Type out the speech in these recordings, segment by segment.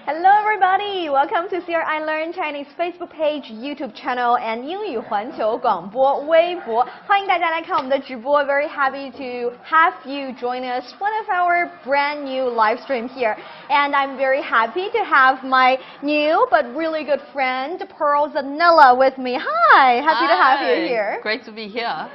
Hello everybody, welcome to CRI Learn Chinese Facebook page, YouTube channel, and 英语环球广播微博。欢迎大家来看我们的直播。Very happy to have you join us one of our brand new live stream here. And I'm very happy to have my new but really good friend Pearl Zanella with me. Hi, happy to have you here. Great to be here.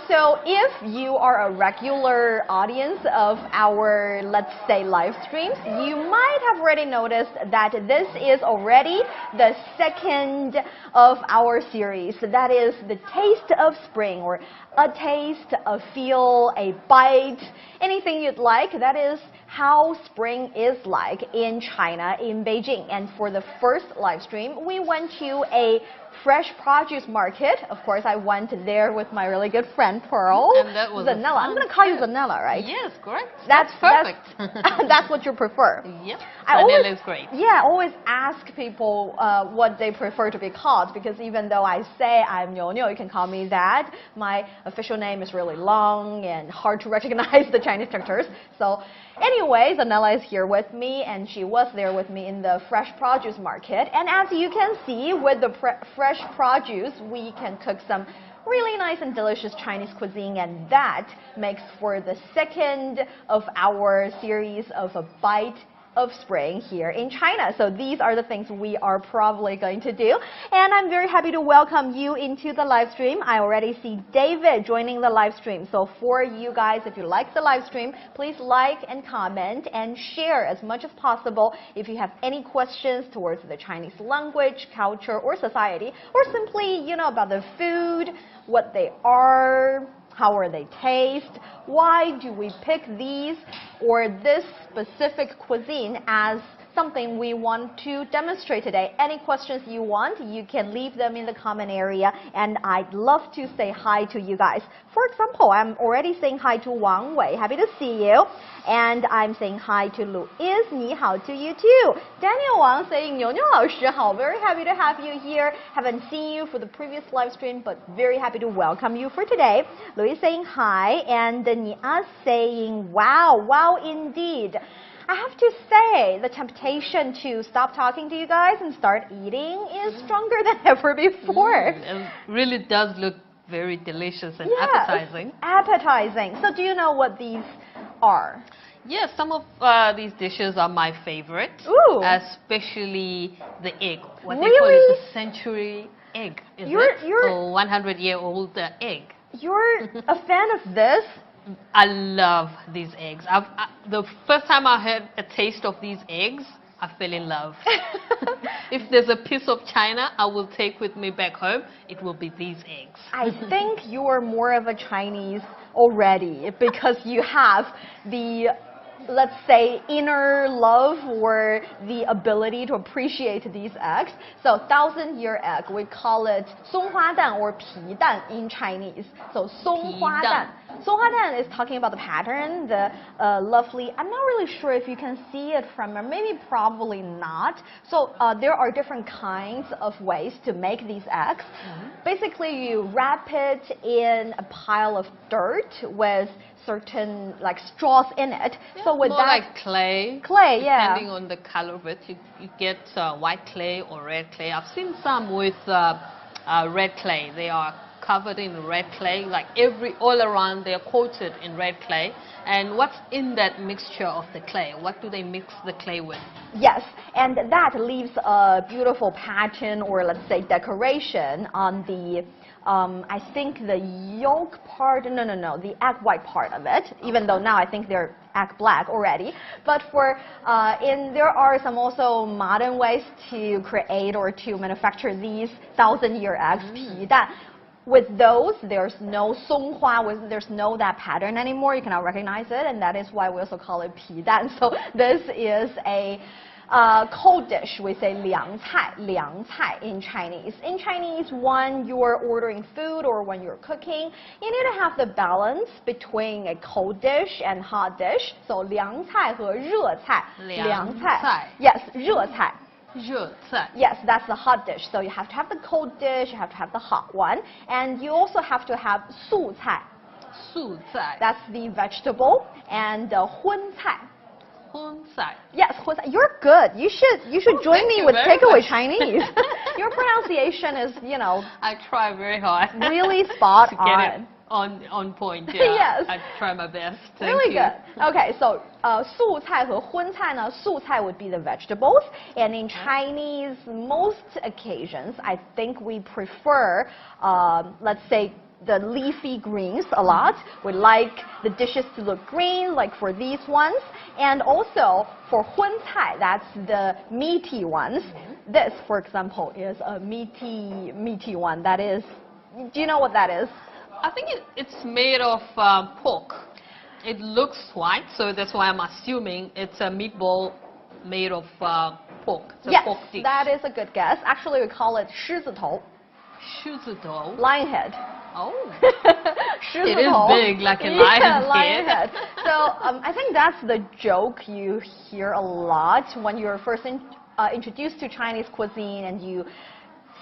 So if you are a regular audience of our, let's say, live streams, you might have already noticed that this is already the second of our series. That is the taste of spring, or a taste, a feel, a bite, anything you'd like. That is how spring is like in China, in Beijing. And for the first live stream, we went to a fresh produce market. Of course, I went there with my really good friend Pearl. And that was Zanella. I'm going to call you Zanella, right? Yes, correct. That's perfect. That's what you prefer. Yep. Zanella is great. Yeah, I always ask people what they prefer to be called, because even though I say I'm Niuniu, you can call me that. My official name is really long and hard to recognize the Chinese characters. So anyway, Zanella is here with me, and she was there with me in the fresh produce market. And as you can see, with the fresh produce, we can cook some really nice and delicious Chinese cuisine, and that makes for the second of our series of a bite of spring here in China. So these are the things we are probably going to do, and I'm very happy to welcome you into the live stream. I already see David joining the live stream. So for you guys, if you like the live stream, please like and comment and share as much as possible if you have any questions towards the Chinese language, culture, or society, or simply, you know, about the food, what they are, how are they taste, why do we pick these or this specific cuisine as something we want to demonstrate today. Any questions you want, you can leave them in the comment area, and I'd love to say hi to you guys. For example, I'm already saying hi to Wang Wei, happy to see you. And I'm saying hi to Louise, 你好 to you too. Daniel Wang saying 牛牛老师好, very happy to have you here. Haven't seen you for the previous live stream, but very happy to welcome you for today. Louise saying hi, and Nia saying wow, wow indeed. I have to say, the temptation to stop talking to you guys and start eating is stronger than ever before. It really does look very delicious and appetizing. Appetizing. So do you know what these are? Yes, some of these dishes are my favorite. Ooh. Especially the egg. What really? They call it the century egg. You're So 100-year-old egg. You're a fan of this? I love these eggs. The first time I had a taste of these eggs, I fell in love. If there's a piece of china I will take with me back home, it will be these eggs. I think you are more of a Chinese already, because you have the, let's say, inner love or the ability to appreciate these eggs. So 1,000-year egg, we call it 松花蛋 or 皮蛋 in Chinese. So 松花蛋. 松花蛋 is talking about the pattern, the lovely, I'm not really sure if you can see it from here, maybe probably not. So there are different kinds of ways to make these eggs. Basically, you wrap it in a pile of dirt with certain like straws in it. So with more that, like clay. Clay, yeah. Depending on the color of it, you get white clay or red clay. I've seen some with red clay. They are covered in red clay, like all around they are coated in red clay. And what's in that mixture of the clay? What do they mix the clay with? Yes, and that leaves a beautiful pattern, or let's say decoration on the I think the yolk part, no, the egg white part of it, even though now I think they're egg black already. But for, there are some also modern ways to create or to manufacture these 1,000-year eggs, 皮蛋. With those, there's no 松花, there's no that pattern anymore. You cannot recognize it, and that is why we also call it 皮蛋. So this is a cold dish. We say 凉菜in Chinese. In Chinese, when you're ordering food or when you're cooking, you need to have the balance between a cold dish and hot dish. So 凉菜和热菜. 凉菜. Yes, 热菜. Yes, that's the hot dish. So you have to have the cold dish, you have to have the hot one, and you also have to have 素菜. That's the vegetable, and 荤菜. Hunsai. Yes, you're good. You should join me with Takeaway Chinese. Your pronunciation is, I try very hard. really spot to get it on point. Yeah. Yes. I try my best. Thank really you. good. Okay, so 素菜和荤菜呢，素菜 would be the vegetables, and in Chinese, most occasions, I think we prefer, let's say, the leafy greens a lot. We like the dishes to look green, like for these ones. And also for 荤菜, that's the meaty ones. This, for example, is a meaty one. That is, do you know what that is? I think it's made of pork. It looks white, so that's why I'm assuming it's a meatball made of pork. It's a Yes, pork dish. that is a good guess. Actually, we call it 狮子头. 狮子头. Lion head. Oh. 狮子头. It is big, like a lion's lion head. head. So I think that's the joke you hear a lot when you're first introduced to Chinese cuisine and you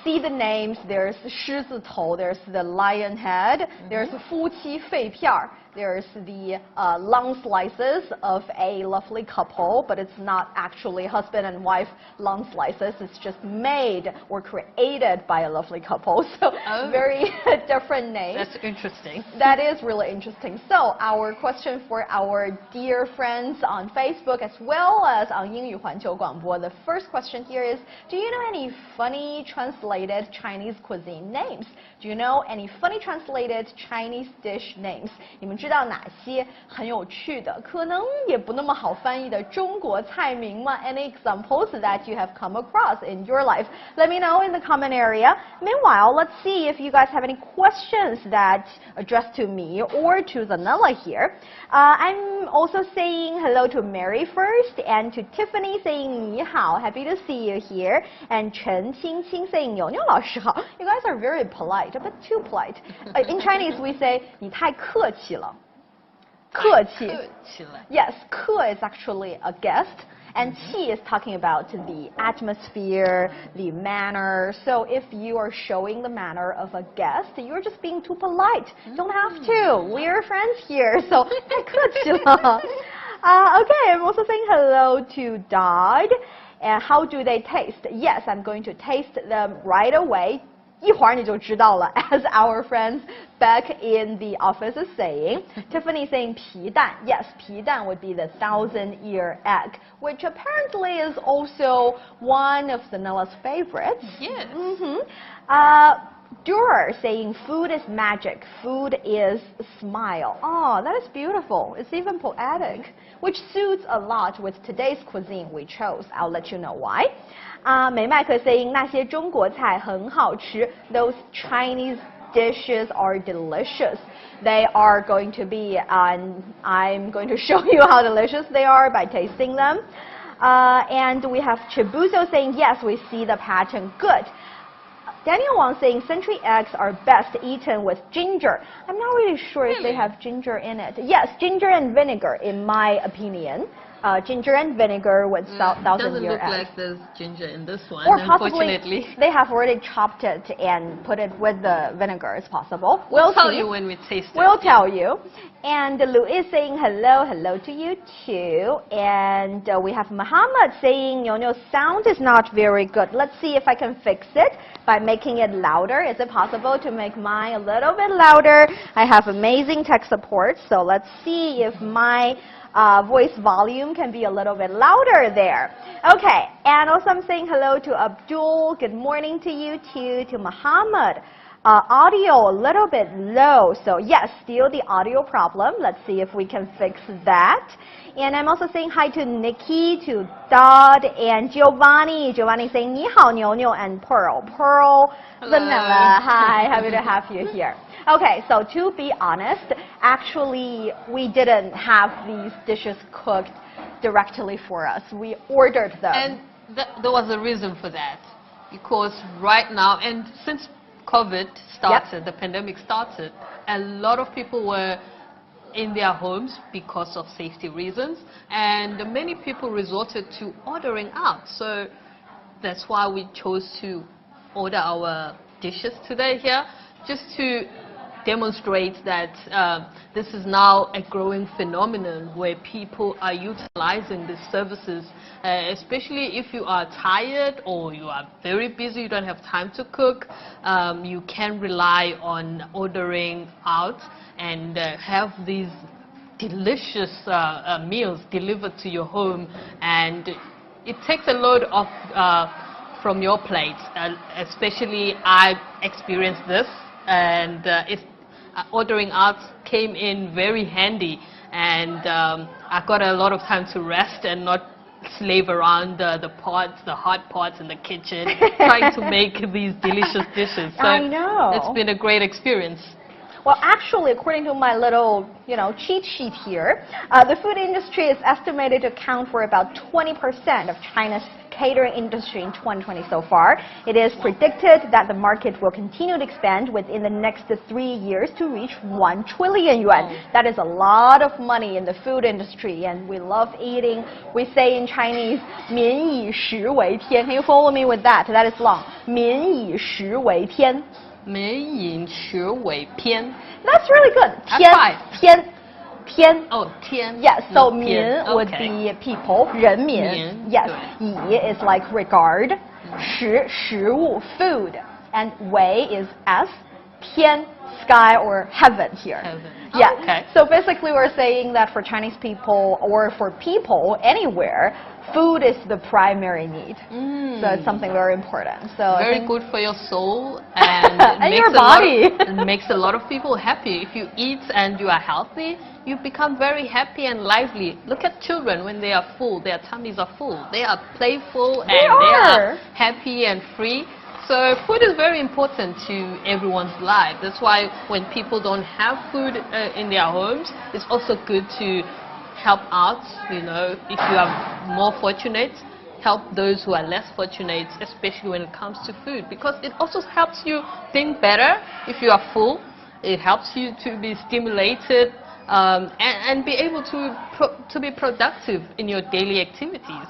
see the names. There's 狮子头, there's the lion head, there's 夫妻肺片儿, there's the long slices of a lovely couple, but it's not actually husband and wife long slices. It's just made or created by a lovely couple. So very different names. That's interesting. That is really interesting. So our question for our dear friends on Facebook as well as on 英语环球广播, the first question here is, do you know any funny translated Chinese cuisine names? Do you know any funny translated Chinese dish names? 你们知道哪些很有趣的，可能也不那么好翻译的中国菜名吗？ Any examples that you have come across in your life? Let me know in the comment area. Meanwhile, let's see if you guys have any questions that addressed to me or to Zanella here. I'm also saying hello to Mary first and to Tiffany saying 你好, happy to see you here, and Chen Qingqing saying 牛牛老师好. You guys are very polite, a bit too polite. In Chinese we say 你太客气了. 客气. Yes, 客 is actually a guest, and 气 is talking about the atmosphere, the manner. So if you are showing the manner of a guest, you're just being too polite. Don't have to. We're friends here, so 太客气了. Okay, I'm also saying hello to Dodd. And how do they taste? Yes, I'm going to taste them right away. 一会儿你就知道了, as our friends back in the office is saying. Tiffany saying 皮蛋. Yes, 皮蛋 would be the 1,000-year egg, which apparently is also one of Zanella's favorites. Yes. Durer saying food is magic, food is smile. Oh, that is beautiful. It's even poetic, which suits a lot with today's cuisine we chose. I'll let you know why. 美麦克 saying 那些中国菜很好吃. Those Chinese dishes are delicious. They are going to be, I'm going to show you how delicious they are by tasting them. And we have Chibuzo saying, yes, we see the pattern. Good. Daniel Wang saying century eggs are best eaten with ginger. I'm not really sure if they have ginger in it. Yes, ginger and vinegar, in my opinion. Ginger and vinegar with 1,000-year eggs. Doesn't look like there's ginger in this one, or unfortunately. Possibly they have already chopped it and put it with the vinegar. It's possible. We'll tell you when we taste it. We'll tell you. And Lou is saying hello to you too. And we have Muhammad saying, Niuniu's sound is not very good. Let's see if I can fix it by making it louder. Is it possible to make mine a little bit louder? I have amazing tech support, so let's see if my voice volume can be a little bit louder there. Okay, and also I'm saying hello to Abdul. Good morning to you too, to Muhammad. Audio a little bit low, so yes, still the audio problem. Let's see if we can fix that. And I'm also saying hi to Nikki, to Dodd, and Giovanni. Giovanni saying 你好 Niuniu, and Pearl. Pearl, Vanilla, hi, happy to have you here. Okay, so to be honest, actually we didn't have these dishes cooked directly for us. We ordered them. And there was a reason for that. Because right now, and since COVID started, the pandemic started, a lot of people were in their homes because of safety reasons, and many people resorted to ordering out. So that's why we chose to order our dishes today here, just to demonstrates that this is now a growing phenomenon where people are utilizing these services, especially if you are tired or you are very busy, you don't have time to cook. You can rely on ordering out and have these delicious meals delivered to your home, and it takes a load off from your plate. Especially I experienced this, and ordering out came in very handy, and I got a lot of time to rest and not slave around the hot pots in the kitchen trying to make these delicious dishes. So I know. It's been a great experience. Well, actually, according to my little, cheat sheet here, the food industry is estimated to account for about 20% of China's catering industry in 2020 so far. It is predicted that the market will continue to expand within the next 3 years to reach 1 trillion yuan. That is a lot of money in the food industry, and we love eating. We say in Chinese, 民以食为天. Can you follow me with that? That is long. 民以食为天. 民以食为天. That's really good. That's 天. Oh, 天. Yes, so 民 民would be people, 人民. Yes, 以 is like regard, 食物 food, and 为 is s, 天 sky or heaven here. Heaven. Yeah. Oh, okay. So basically we're saying that for Chinese people or for people anywhere, food is the primary need. So it's something very important. So very good for your soul and, and your body. It makes a lot of people happy. If you eat and you are healthy, you become very happy and lively. Look at children when they are full, their tummies are full. They are playful and they are happy and free. So food is very important to everyone's life. That's why when people don't have food in their homes, it's also good to help out. If you are more fortunate, help those who are less fortunate, especially when it comes to food, because it also helps you think better. If you are full, it helps you to be stimulated and be able to be productive in your daily activities.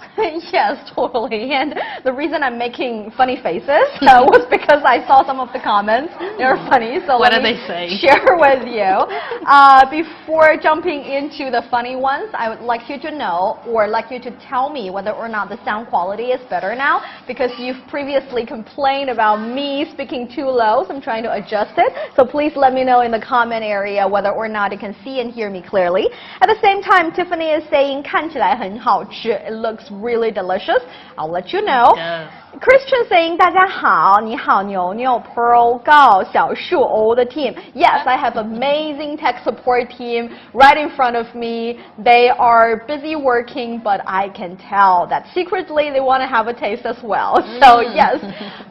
Yes, totally. And the reason I'm making funny faces was because I saw some of the comments. They're funny, so what let do me they say? share with you. Before jumping into the funny ones, I would like you to know, or like you to tell me whether or not the sound quality is better now, because you've previously complained about me speaking too low, so I'm trying to adjust it. So please let me know in the comment area whether or not you can see and hear me clearly. At the same time, Tiffany is saying 看起来很好吃. It looks really delicious. I'll let you know. Yes. Christian saying 大家好, 你好牛牛, Pearl, Gao, 小树, all the team. Yes, I have amazing tech support team right in front of me. They are busy working, but I can tell that secretly they want to have a taste as well. So yes,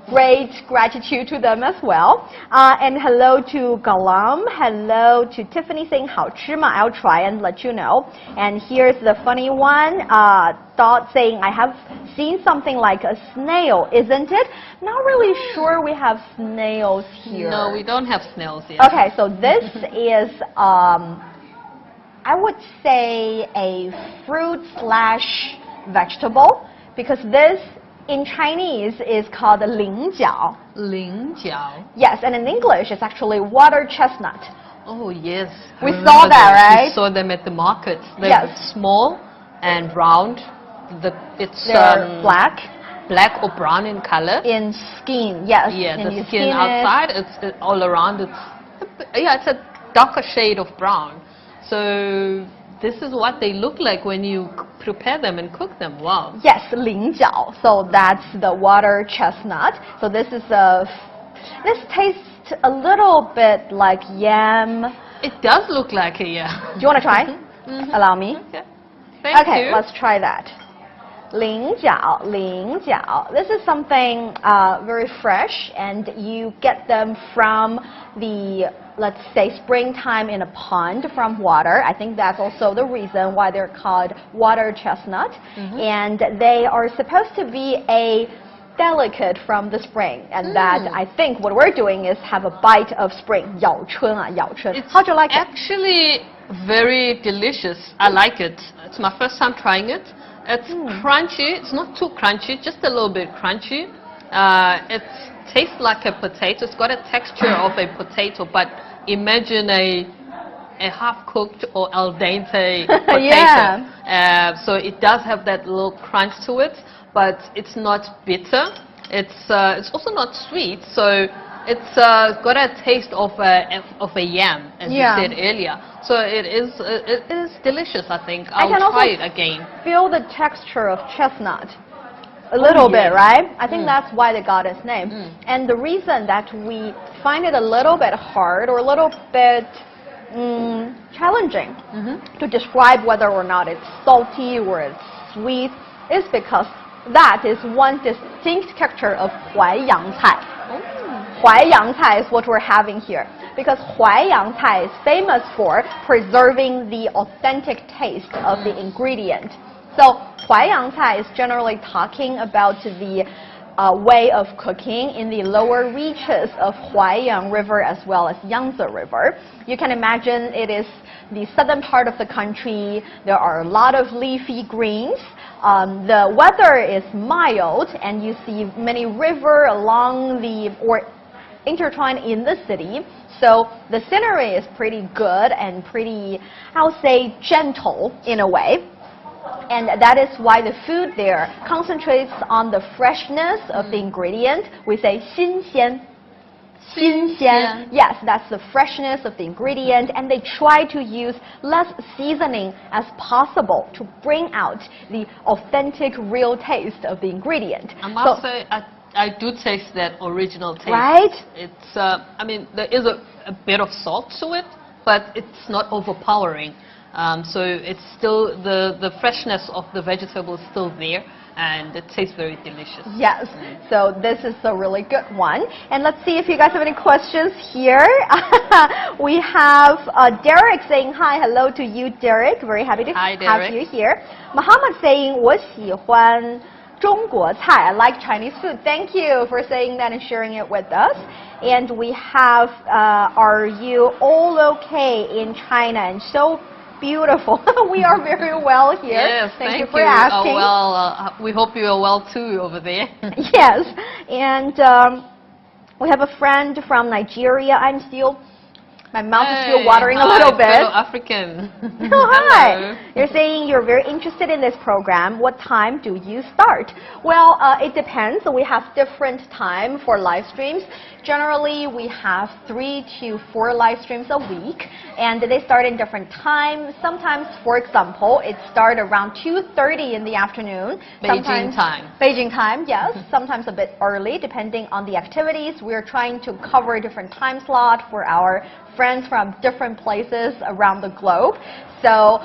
great gratitude to them as well. And hello to Galam, hello to Tiffany saying 好吃吗? I'll try and let you know. And here's the funny one. Dot saying I have seen something like a snail, isn't it? Not really sure we have snails here. No, we don't have snails yet. Okay, so this is I would say a fruit / vegetable, because this in Chinese is called 菱角. 菱角. Yes, and in English it's actually water chestnut. Oh yes. We saw that, right? We saw them at the market. They're Yes. small and round. It's They're black or brown in color. in skin. Yes. Yeah, and the you skin it. outside, it's all around. It's a darker shade of brown. So this is what they look like when you prepare them and cook them. Wow. Yes, 菱角. So that's the water chestnut. So this tastes a little bit like yam. It does look like a yam. Do you want to try? Allow me. Okay. Thank you. Let's try that. 菱角. This is something very fresh, and you get them from the, let's say, springtime in a pond from water. I think that's also the reason why they're called water chestnut. And they are supposed to be a delicate from the spring, and that I think what we're doing is have a bite of spring. 咬春啊, 咬春. How do you like it? Actually, very delicious. I like it. It's my first time trying it. It's crunchy. It's not too crunchy, just a little bit crunchy. It tastes like a potato. It's got a texture of a potato, but imagine a half-cooked or al dente potato. Yeah. So it does have that little crunch to it, but it's not bitter. It's also not sweet. So it's got a taste of a yam, as you said earlier. So it is delicious. I think I'll try it again. Feel the texture of chestnut. A little bit, right? I think that's why they got its name. And the reason that we find it a little bit hard or a little bit challenging to describe whether or not it's salty or it's sweet is because that is one distinct character of Huaiyang cai. Huaiyang cai is what we're having here. Because Huaiyang cai is famous for preserving the authentic taste of the ingredient. So Huaiyang cai is generally talking about the way of cooking in the lower reaches of Huaiyang River as well as Yangtze River. You can imagine it is the southern part of the country. There are a lot of leafy greens. The weather is mild, and you see many rivers along or intertwined in the city. So the scenery is pretty good and pretty, I'll say, gentle in a way. And that is why the food there concentrates on the freshness of the ingredient. We say 新鲜. 新鲜. Yes, that's the freshness of the ingredient, and they try to use less seasoning as possible to bring out the authentic, real taste of the ingredient. I must say, I do taste that original taste. Right? It's, I mean, there is a bit of salt to it, but it's not overpowering. So it's still, the freshness of the vegetable is still there, and it tastes very delicious. Yes, so this is a really good one. And let's see if you guys have any questions here. We have Derek saying hi, hello to you, Derek. Very happy to have you here. Muhammad saying 我喜欢中国菜. I like Chinese food. Thank you for saying that and sharing it with us. And we have, are you all okay in China? And so beautiful. We are very well here. Yes, thank you for asking. We hope you are well too over there. Yes, and we have a friend from Nigeria. My mouth is still watering a little bit. Fellow African. Oh, hi. You're saying you're very interested in this program. What time do you start? Well, it depends. We have different time for live streams. Generally, we have 3 to 4 live streams a week, and they start in different times. Sometimes, for example, it starts around 2:30 in the afternoon. Beijing time. Beijing time, yes. Sometimes a bit early, depending on the activities. We're trying to cover different time slot for our friends from different places around the globe. So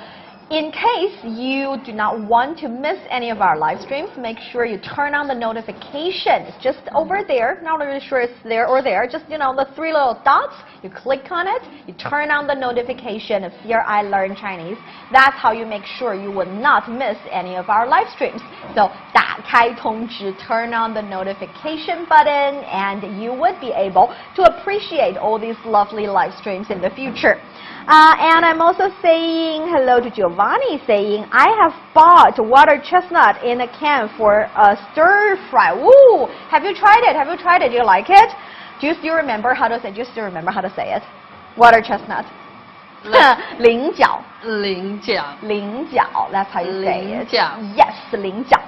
in case you do not want to miss any of our live streams, make sure you turn on the notification. It's just over there. Not really sure it's there or there. Just, you know, the 3 little dots. You click on it. You turn on the notification of Here I Learn Chinese. That's how you make sure you will not miss any of our live streams. So 打开通知, turn on the notification button, and you would be able to appreciate all these lovely live streams in the future. And I'm also saying hello to Giovanni, saying I have bought water chestnut in a can for a stir fry. Woo! Have you tried it? Have you tried it? Do you like it? Do you still remember how to say? Do you still remember how to say it? Water chestnut. 菱角. 菱角. 菱角. That's how you say it. 菱角. Yes, 菱角.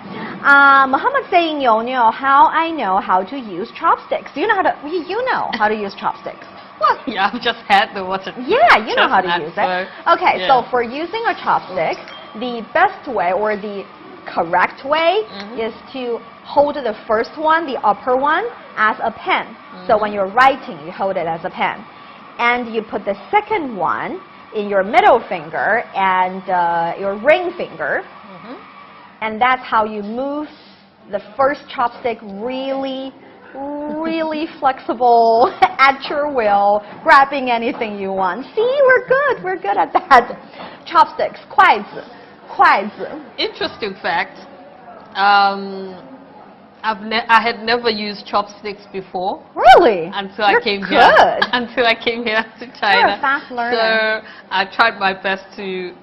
Muhammad saying, Niuniu, how I know how to use chopsticks. You know how to use chopsticks. Well, yeah, I've just had the water. Yeah, you know how to use it. Okay, yeah. So for using a chopstick, the best way or the correct way is to hold the first one, the upper one, as a pen. So when you're writing, you hold it as a pen. And you put the second one in your middle finger and your ring finger. And that's how you move the first chopstick really flexible at your will, grabbing anything you want. See, we're good at that. Chopsticks, 筷子. Interesting fact. I had never used chopsticks before. Really? Until I came here. Until I came here to China. You're a fast learner. So I tried my best to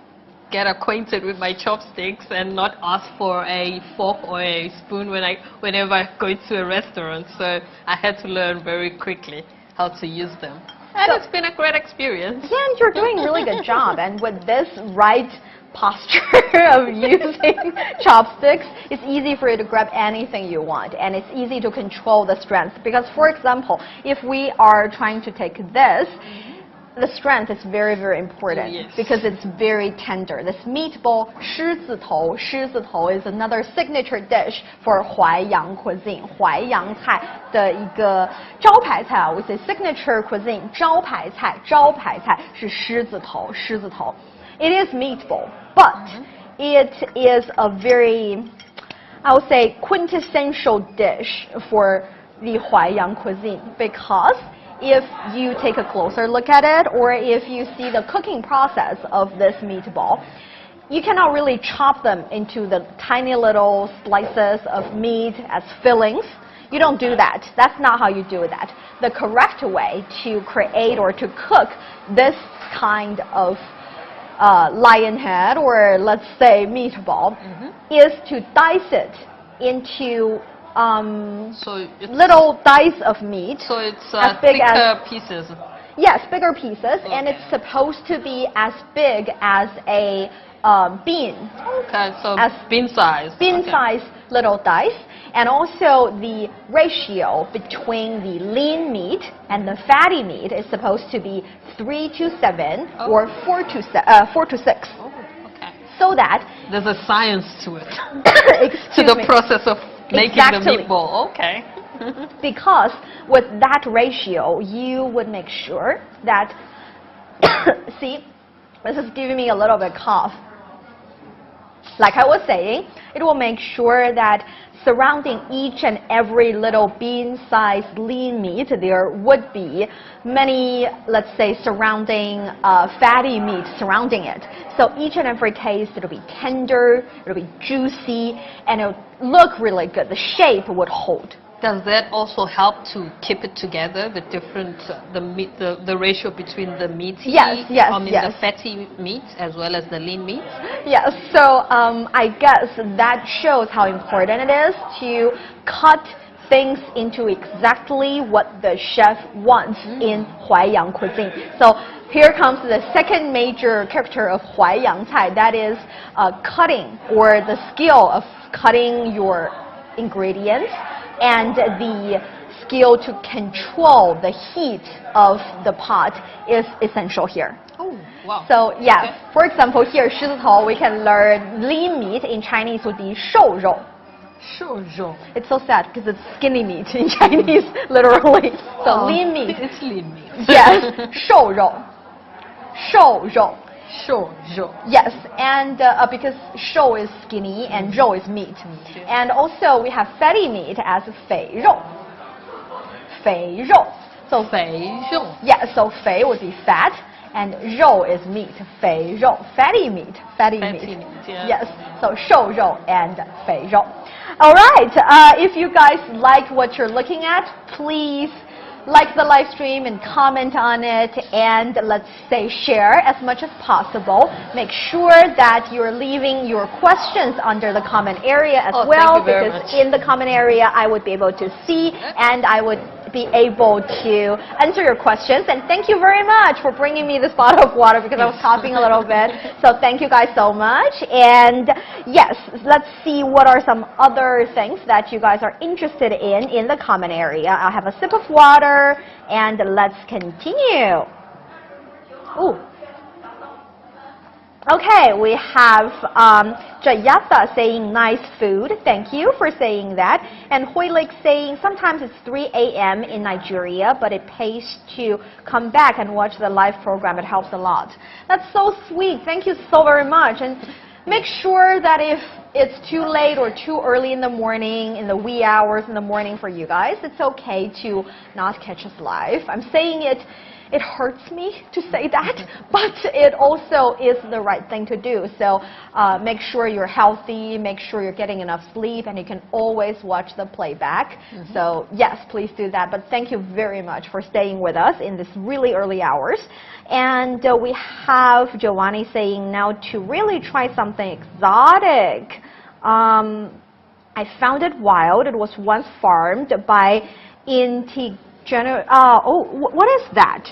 get acquainted with my chopsticks and not ask for a fork or a spoon whenever I go to a restaurant. So I had to learn very quickly how to use them. And So- it's been a great experience. Yeah, and you're doing a really good job. And with this right posture of using chopsticks, it's easy for you to grab anything you want, and it's easy to control the strength. Because, for example, if we are trying to take this, the strength is very, very important. Yes. Because it's very tender. This meatball, 狮子头 is another signature dish for Huaiyang cuisine. 淮扬菜的一个招牌菜啊，we say signature cuisine 招牌菜是狮子头。It is meatball, but it is a very, I would say, quintessential dish for the Huaiyang cuisine, because if you take a closer look at it, or if you see the cooking process of this meatball, you cannot really chop them into the tiny little slices of meat as fillings. You don't do that. That's not how you do that. The correct way to create or to cook this kind of lion head, or let's say meatball, is to dice it into So it's, little dice of meat. so it's as big thicker as- pieces. Yes, bigger pieces, and Okay. it's supposed to be as big as a bean. Okay, so As bean size. Bean Okay. size little dice, and also the ratio between the lean meat and the fatty meat is supposed to be 3:7 or 4:6, Oh, okay. so that There's a science to it. excuse To the me, process of making Exactly. the meatball. Okay. because with that ratio, you would make sure that see, this is giving me a little bit cough. Like I was saying, it will make sure that surrounding each and every little bean-sized lean meat, there would be many, let's say, surrounding fatty meat surrounding it. So each and every case, it'll be tender, it'll be juicy, and it'll look really good. The shape would hold. Does that also help to keep it together? The different, the meat, the ratio between the meaty, Yes, the yes. fatty meat as well as the lean meat. Yes, so I guess that shows how important it is to cut things into exactly what the chef wants in Huaiyang cuisine. So here comes the second major character of Huaiyang cai, that is cutting, or the skill of cutting your ingredients, and the skill to control the heat of the pot is essential here. Oh, wow. So yeah, Okay. for example, here 狮子头, we can learn lean meat in Chinese would be 瘦肉. Sure. It's so sad because it's skinny meat in Chinese, literally. So Oh, lean meat. It's lean meat. Yes, 瘦肉. 瘦肉. Sure. Yes, and because 瘦 is skinny and 肉 is meat. yes. And also we have fatty meat as 肥肉. 肥肉. So 肥肉. yeah, so 肥 would be fat, and 肉 is meat. 肥肉, fatty meat. Fatty meat, yeah. Yes, so 瘦肉 and 肥肉. All right, if you guys like what you're looking at, please like the live stream and comment on it, and let's say share as much as possible. Make sure that you're leaving your questions under the comment area as Oh, well, thank you very because much. in the comment area I would be able to see, and I would be able to answer your questions. And thank you very much for bringing me this bottle of water, because I was coughing a little bit. So thank you guys so much. And yes, let's see what are some other things that you guys are interested in the comment area. I'll have a sip of water, and let's continue. Ooh. Okay, we have Jayata saying nice food. Thank you for saying that. And Hoylik saying sometimes it's 3 a.m. in Nigeria, but it pays to come back and watch the live program. It helps a lot. That's so sweet. Thank you so very much. And make sure that if it's too late or too early in the morning, in the wee hours in the morning for you guys, it's okay to not catch us live. I'm saying it It hurts me to say that, but it also is the right thing to do. So make sure you're healthy, make sure you're getting enough sleep, and you can always watch the playback. So yes, please do that. But thank you very much for staying with us in this really early hours. And we have Giovanni saying now to really try something exotic. I found it wild. It was once farmed by what is that?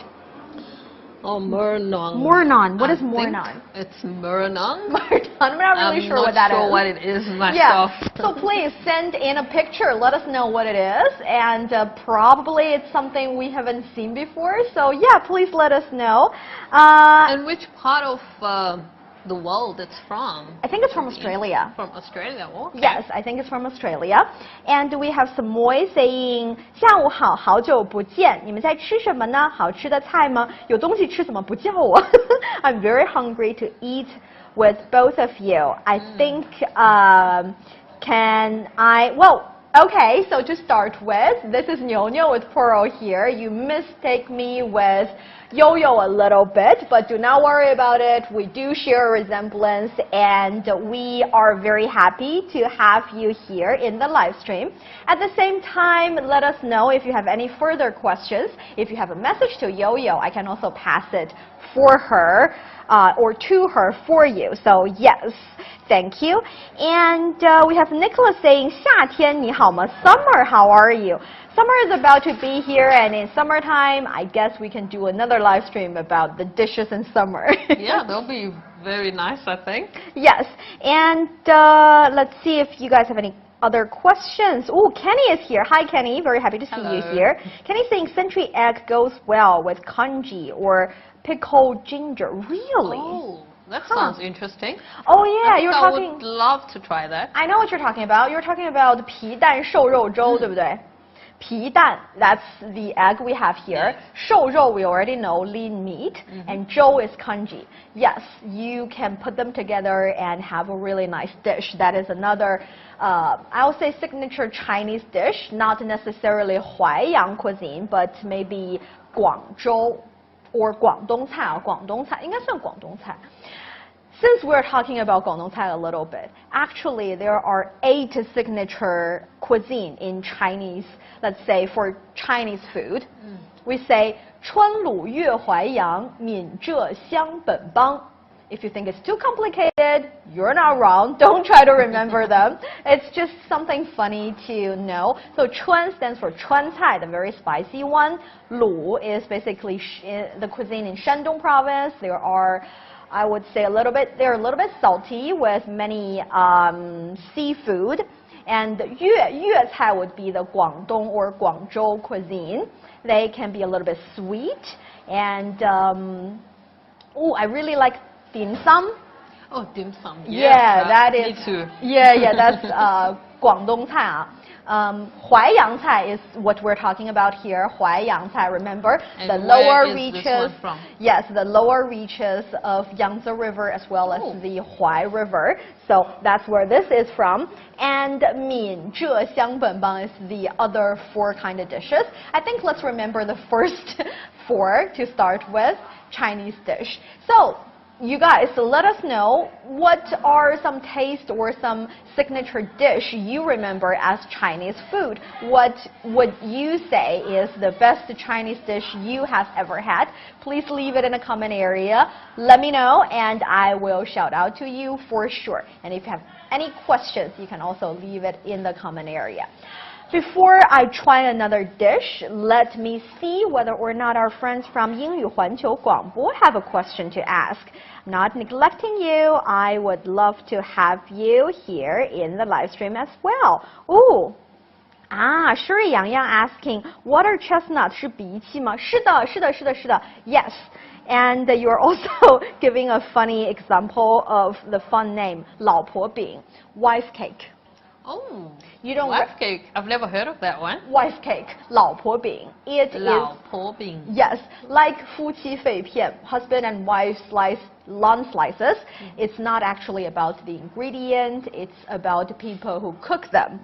Oh, Murnon. Murnon. What is Murnon? It's Murnon. I'm not really sure what that is. I'm not sure what it is myself. Yeah. So please send in a picture. Let us know what it is. And probably it's something we haven't seen before. So yeah, please let us know. And which part of the world it's from? I think it's from Australia. From Australia, okay. Yes, I think it's from Australia. And we have some Moy saying, 下午好，好久不见，你们在吃什么呢？好吃的菜吗？有东西吃怎么不叫我？ I'm very hungry to eat with both of you. I think, okay, so to start with, this is Niuniu with Pearl here. You mistake me with Yo-Yo a little bit, but do not worry about it. We do share a resemblance, and we are very happy to have you here in the live stream. At the same time, let us know if you have any further questions. If you have a message to Yo-Yo, I can also pass it for her or to her for you. So yes, thank you. And we have Nicholas saying, 夏天你好吗? Summer, how are you? Summer is about to be here, and in summertime, I guess we can do another live stream about the dishes in summer. Yeah, that'll be very nice, I think. Yes, and let's see if you guys have any other questions. Oh, Kenny is here. Hi, Kenny. Very happy to see you here. Kenny saying century egg goes well with congee or pickled ginger. Really? Oh, that sounds interesting. Oh yeah, you're talking. I would love to try that. I know what you're talking about. You're talking about 皮蛋瘦肉粥，对不对？皮蛋, that's the egg we have here. 瘦肉 we already know, lean meat, and 粥 is congee. Yes, you can put them together and have a really nice dish. That is another, I would say signature Chinese dish, not necessarily Huaiyang cuisine, but maybe 广州 or 广东菜, 广东菜应该算广东菜. Since we're talking about Guangdong Cai a little bit, actually there are 8 signature cuisine in Chinese, let's say for Chinese food. We say 川鲁粤淮扬闽浙湘本帮. If you think it's too complicated, you're not wrong. Don't try to remember them. It's just something funny to know. So 川 stands for 川菜, the very spicy one. 鲁 is basically the cuisine in Shandong province. There are, I would say they're a little bit salty with many seafood. And 粤菜 would be the Guangdong or Guangzhou cuisine. They can be a little bit sweet. And I really like dim sum. Oh, dim sum. Yes, yeah, that is. Me too. Yeah, that's Guangdong Cai. Huaiyang Cai is what we're talking about here. Huaiyang Cai, remember? And the lower where is reaches. This one from? Yes, the lower reaches of Yangtze River as well as the Huai River. So that's where this is from. And 闽浙湘本帮 is the other 4 kind of dishes. I think let's remember the first 4 to start with, Chinese dish. So you guys, let us know what are some taste or some signature dish you remember as Chinese food. What would you say is the best Chinese dish you have ever had? Please leave it in the comment area. Let me know, and I will shout out to you for sure. And if you have any questions, you can also leave it in the comment area. Before I try another dish, let me see whether or not our friends from 英语环球广播 have a question to ask. Not neglecting you, I would love to have you here in the live stream as well. Ooh. Shuri Yang Yang asking, water chestnut 是荸荠吗? 是的, 是的, 是的, 是的. Yes. And you're also giving a funny example of the fun name, 老婆饼, wife cake. Oh, you don't wife cake. I've never heard of that one. Wife cake, 老婆饼. It is 老婆饼. Yes, like 夫妻肺片, husband and wife slice long slices. It's not actually about the ingredient. It's about the people who cook them.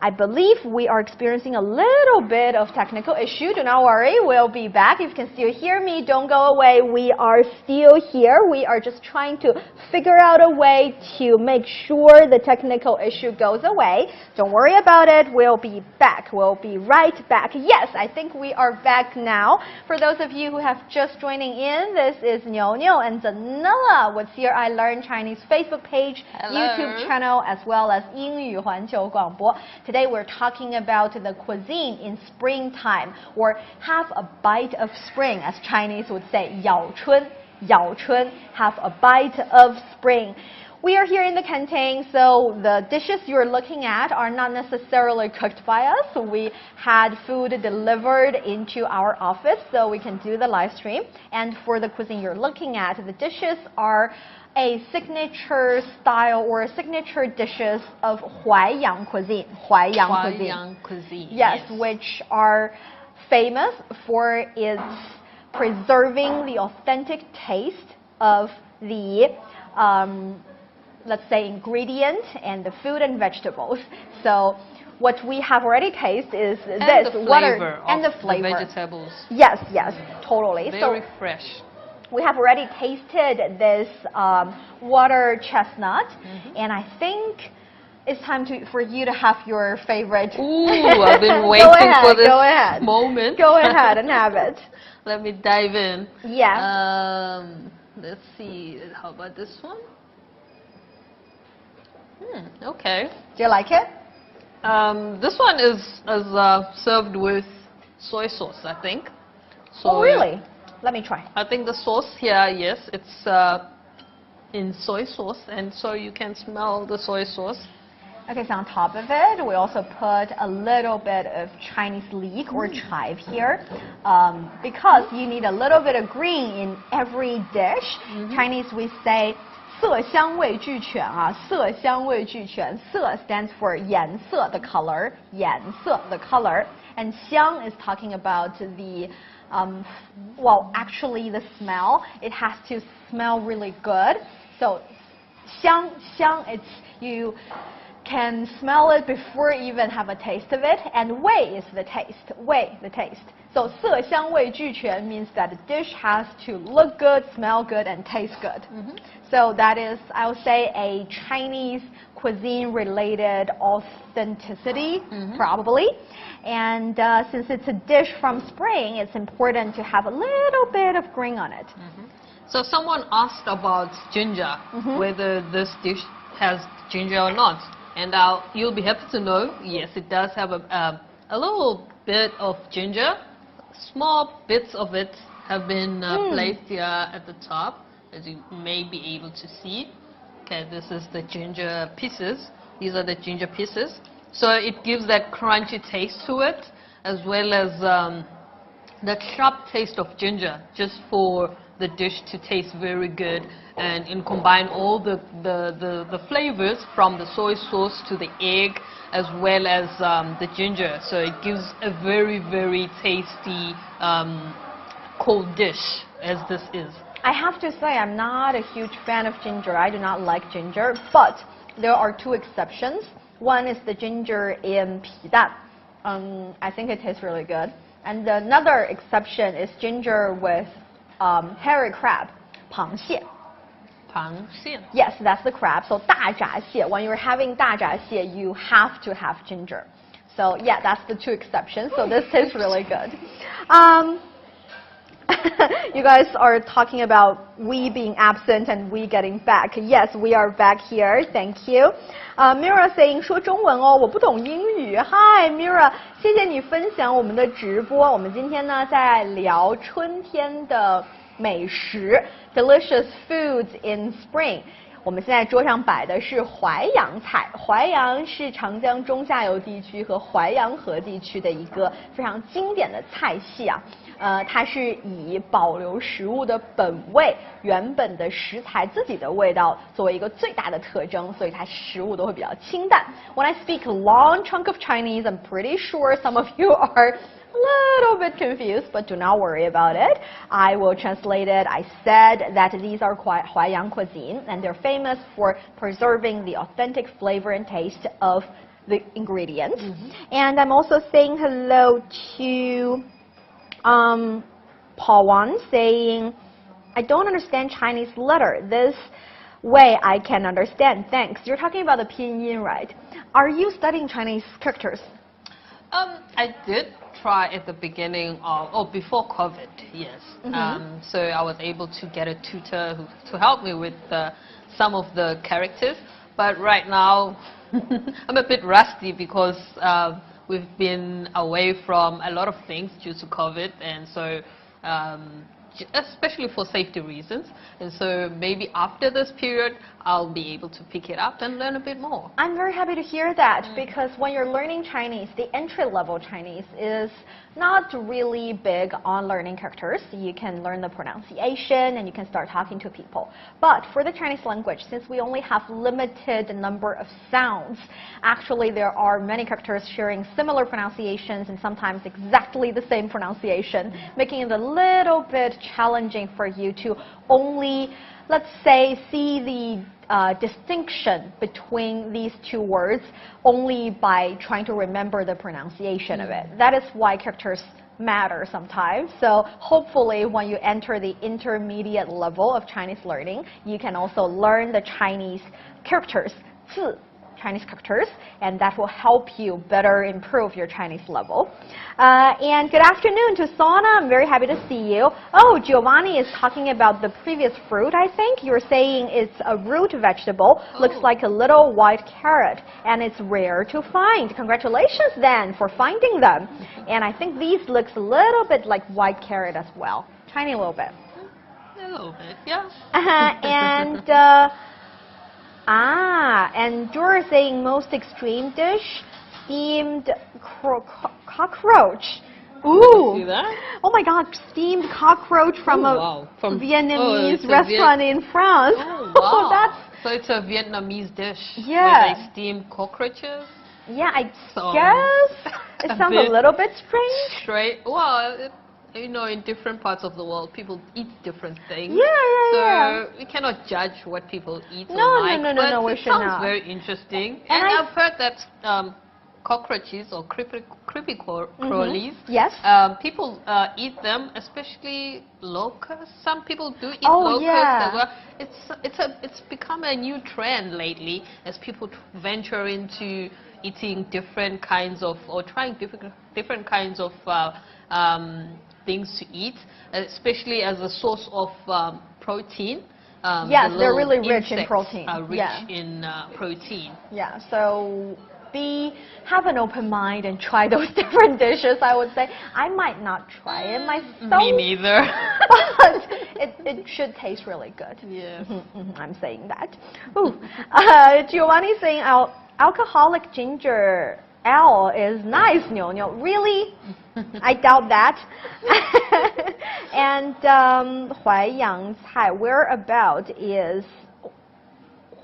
I believe we are experiencing a little bit of technical issue. Do not worry, we'll be back. If you can still hear me, don't go away. We are still here. We are just trying to figure out a way to make sure the technical issue goes away. Don't worry about it. We'll be back. We'll be right back. Yes, I think we are back now. For those of you who have just joining in, this is Niuniu and Zanella with Here I Learn Chinese Facebook page, Hello. YouTube channel, as well as 英语环球广播. Today we're talking about the cuisine in springtime, or have a bite of spring, as Chinese would say, 咬春, 咬春, have a bite of spring. We are here in the canteen, so the dishes you're looking at are not necessarily cooked by us. We had food delivered into our office so we can do the live stream. And for the cuisine you're looking at, the dishes are a signature style or signature dishes of Huaiyang cuisine. Huaiyang cuisine. Yes, which are famous for its preserving the authentic taste of the let's say ingredient and the food and vegetables. So what we have already tasted is this water and the flavor. The vegetables. Yes, yes, totally. Very fresh. We have already tasted this water chestnut, and I think it's time for you to have your favorite. Ooh, I've been waiting for this moment. Go ahead and have it. Let me dive in. Yeah. Let's see. How about this one? Okay. Do you like it? This one is served with soy sauce, I think. So oh, really? Let me try. I think the sauce here, yes, it's in soy sauce, and so you can smell the soy sauce. Okay, so on top of it, we also put a little bit of Chinese leek or chive here, because you need a little bit of green in every dish. Chinese we say 色香味俱全啊，色香味俱全。色 stands for 颜色 the color, 颜色 the color, and 香 is talking about the well, actually the smell. It has to smell really good. So 香 it's you can smell it before you even have a taste of it, and 味 is the taste. 味 the taste. So 色香味俱全 means that the dish has to look good, smell good, and taste good. So that is, I would say, a Chinese cuisine related authenticity, probably. And since it's a dish from spring, it's important to have a little bit of green on it. So someone asked about ginger, whether this dish has ginger or not. And you'll be happy to know, yes, it does have a little bit of ginger. Small bits of it have been placed here at the top, as you may be able to see. Okay, this is the ginger pieces. These are the ginger pieces. So it gives that crunchy taste to it, as well as the sharp taste of ginger, just for the dish to taste very good, and combine all the flavors from the soy sauce to the egg, as well as the ginger. So it gives a very, very tasty cold dish, as this is. I have to say, I'm not a huge fan of ginger. I do not like ginger, but there are two exceptions. One is the ginger in 皮蛋. I think it tastes really good. And another exception is ginger with hairy crab, 螃蟹. 螃蟹. Yes, that's the crab. So 大闸蟹. When you're having 大闸蟹, you have to have ginger. So yeah, that's the two exceptions. So this tastes really good. You guys are talking about we being absent and we getting back. Yes, we are back here. Thank you. Mira saying 说中文哦，我不懂英语。Hi Mira， 谢谢你分享我们的直播。我们今天呢在聊春天的美食 ，delicious foods in spring。我们现在桌上摆的是淮扬菜，淮扬是长江中下游地区和淮扬河地区的一个非常经典的菜系啊。它是以保留食物的本味、原本的食材自己的味道作为一个最大的特征，所以它食物都会比较清淡。When I speak a long chunk of Chinese, I'm pretty sure some of you are a little bit confused, but do not worry about it. I will translate it. I said that these are Huaiyang cuisine, and they're famous for preserving the authentic flavor and taste of the ingredients. And I'm also saying hello to Paul Wan saying, I don't understand Chinese letter. This way I can understand. Thanks. You're talking about the pinyin, right? Are you studying Chinese characters? I did try at the beginning of, before COVID, yes. So I was able to get a tutor to help me with some of the characters. But right now, I'm a bit rusty because we've been away from a lot of things due to COVID, and so especially for safety reasons. And so maybe after this period, I'll be able to pick it up and learn a bit more. I'm very happy to hear that, because when you're learning Chinese, the entry-level Chinese is not really big on learning characters. You can learn the pronunciation and you can start talking to people. But for the Chinese language, since we only have limited number of sounds, actually there are many characters sharing similar pronunciations and sometimes exactly the same pronunciation, making it a little bit challenging for you to only, let's say, see the distinction between these two words only by trying to remember the pronunciation of it. That is why characters matter sometimes. So hopefully when you enter the intermediate level of Chinese learning, you can also learn the Chinese characters, 字, Chinese characters, and that will help you better improve your Chinese level. And good afternoon to Sona. I'm very happy to see you. Oh, Giovanni is talking about the previous fruit, I think. You're saying it's a root vegetable. Looks like a little white carrot, and it's rare to find. Congratulations then for finding them. And I think these looks a little bit like white carrot as well. Tiny little bit. A little bit, yeah. And you're saying most extreme dish, steamed cockroach. Ooh! See that? Oh my God, steamed cockroach from from Vietnamese restaurant in France. Oh, wow. So it's a Vietnamese dish where they steam cockroaches? Yeah, I guess it sounds a little bit strange. Well, you know, in different parts of the world, people eat different things. Yeah. So we cannot judge what people eat or No, we should not. It sounds very interesting. And I've heard that cockroaches or creepy crawlies, yes, people eat them, especially locusts. Some people do eat locusts as well. It's become a new trend lately as people venture into eating different kinds of, or trying different kinds of things to eat, especially as a source of protein. Yes, they're really rich in protein. Are rich in protein. Yeah, so have an open mind and try those different dishes, I would say. I might not try it myself. Me neither. But it should taste really good. Yes. I'm saying that. Ooh. Giovanni saying alcoholic ginger ale is nice, Niuniu. Really? I doubt that. And Huaiyang Cai, whereabout is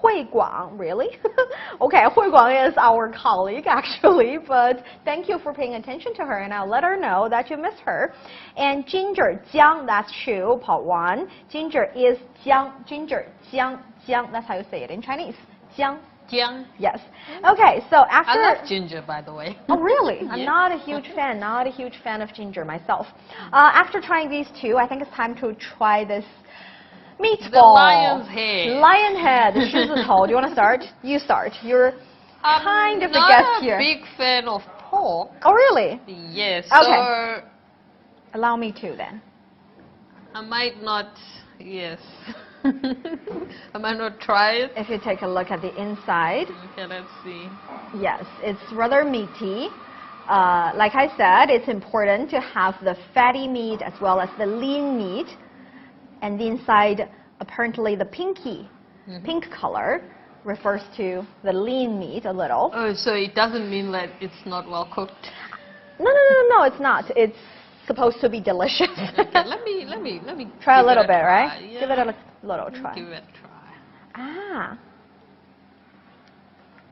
Huiguang, really? Okay, Huiguang is our colleague actually, but thank you for paying attention to her, and I'll let her know that you miss her. And ginger, jiang, that's true, Paul Wan. Ginger is jiang, ginger, jiang, jiang, that's how you say it in Chinese. Jiang. Jiang. Yes. Okay, so after... I love ginger, by the way. Oh, really? I'm not a huge fan of ginger myself. After trying these two, I think it's time to try this meatball. The lion's head. Lion head, 狮子头. Do you want to start? You start. You're kind of the guest here. I'm not a big fan of pork. Oh, really? Yes. Okay. So allow me to then. I might not, yes. I might not try it. If you take a look at the inside. Okay, let's see. Yes, it's rather meaty. Like I said, it's important to have the fatty meat as well as the lean meat. And the inside, apparently the pink color refers to the lean meat a little. Oh, so it doesn't mean that it's not well cooked? No, it's not. It's supposed to be delicious. Okay, let me try a little bit, right? Yeah. Give it a little try. Give it a try. Ah.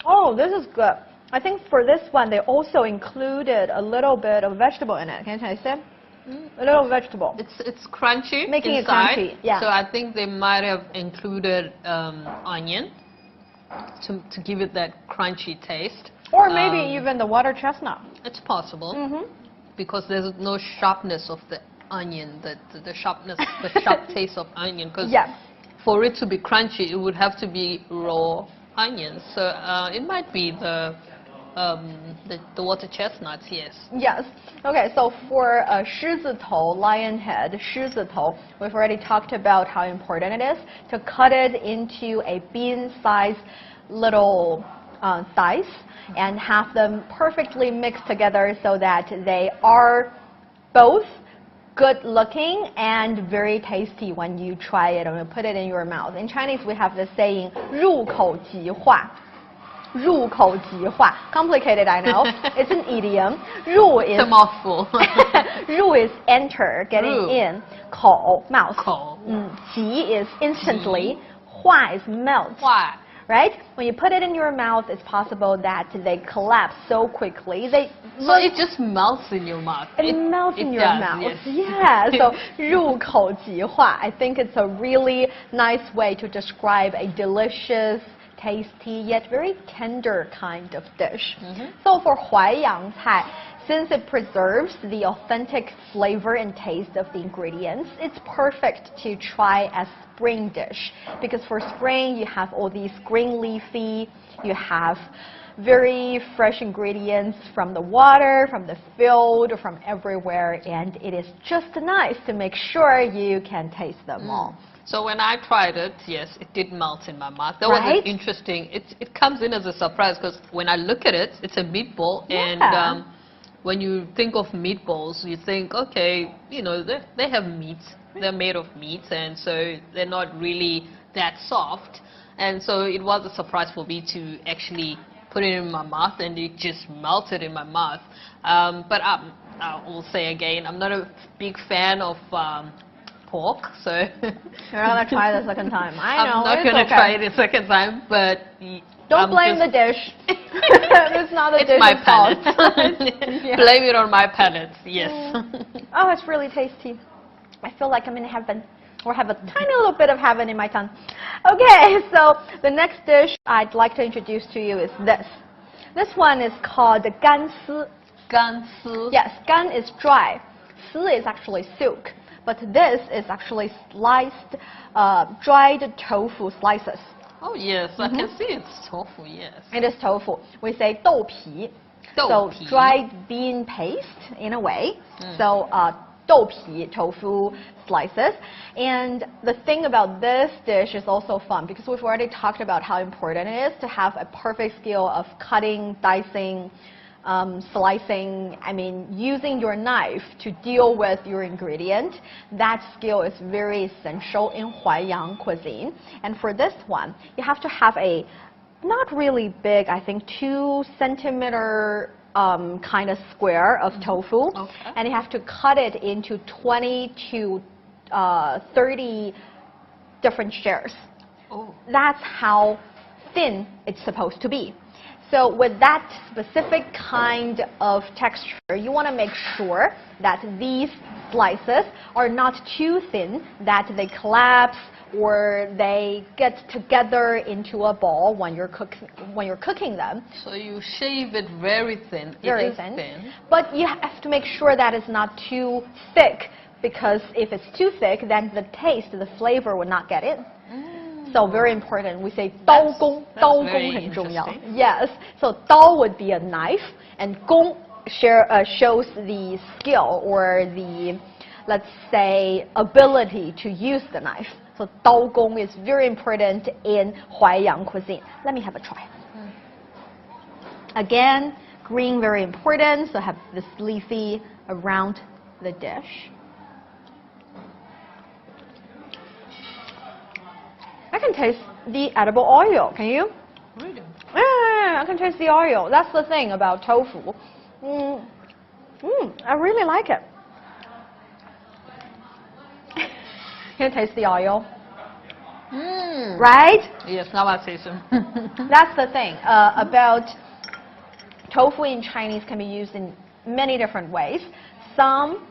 Oh, this is good. I think for this one, they also included a little bit of vegetable in it. Can I say? A little vegetable. It's crunchy. Making inside, it crunchy, yeah. So I think they might have included onion to give it that crunchy taste. Or maybe even the water chestnut. It's possible. Because there's no sharpness of the onion, the sharpness, the sharp taste of onion. Because for it to be crunchy, it would have to be raw onions. So it might be the water chestnuts, yes. Yes. Okay, so for 狮子头, lion head, 狮子头, we've already talked about how important it is to cut it into a bean-sized little dice and have them perfectly mixed together so that they are both good looking and very tasty when you try it and you put it in your mouth. In Chinese, we have the saying 入口即化. 入口即化. Complicated, I know. It's an idiom. 入 is a mouthful. 入 is enter, getting in. 口 mouth. 口. 即 is instantly. 化 is melt. 化. Right? When you put it in your mouth, it's possible that they collapse so quickly. So it just melts in your mouth. It melts in your does, mouth. Yes. Yeah. So 入口即化. I think it's a really nice way to describe a delicious, tasty yet very tender kind of dish. So for 淮扬菜, since it preserves the authentic flavor and taste of the ingredients, it's perfect to try as spring dish. Because for spring, you have all these green leafy, you have very fresh ingredients from the water, from the field, from everywhere, and it is just nice to make sure you can taste them all. So when I tried it, yes, it did melt in my mouth. That was interesting. It comes in as a surprise because when I look at it, it's a meatball, and when you think of meatballs, you think, okay, you know, they have meat, they're made of meat, and so they're not really that soft. And so it was a surprise for me to actually put it in my mouth, and it just melted in my mouth. But I will say again, I'm not a big fan of pork, so you're not gonna try the second time. I know. I'm not gonna try it a second time, but don't blame the dish. It's not the dish. It's my palate. Yeah. Blame it on my palate. Yes. Oh, it's really tasty. I feel like I'm in heaven, or have a tiny little bit of heaven in my tongue. Okay, so the next dish I'd like to introduce to you is this. This one is called 干丝. 干丝. Yes, 干 is dry. 丝 is actually silk. But this is actually sliced, dried tofu slices. Oh yes, I can see it's tofu, yes. It is tofu. We say 豆皮. So dried bean paste in a way. So 豆皮, tofu slices. And the thing about this dish is also fun because we've already talked about how important it is to have a perfect skill of cutting, dicing, slicing, I mean, using your knife to deal with your ingredient. That skill is very essential in Huaiyang cuisine. And for this one, you have to have a not really big, I think 2 centimeter kind of square of tofu. And you have to cut it into 20 to 30 different shares. That's how thin it's supposed to be. So with that specific kind of texture, you want to make sure that these slices are not too thin, that they collapse or they get together into a ball when you're cooking them. So you shave it very thin. Very thin. But you have to make sure that it's not too thick, because if it's too thick, then the taste, the flavor will not get in. So very important. We say 刀工, 刀工很重要. Yes. So 刀 would be a knife, and 工 shows the skill or the, let's say, ability to use the knife. So 刀工 is very important in Huaiyang cuisine. Let me have a try. Again, green very important. So have this leafy around the dish. I can taste the edible oil. Can you? Really? Yeah, I can taste the oil. That's the thing about tofu. I really like it. Can you taste the oil? Right? Yes, now I taste them. That's the thing about tofu in Chinese can be used in many different ways. Some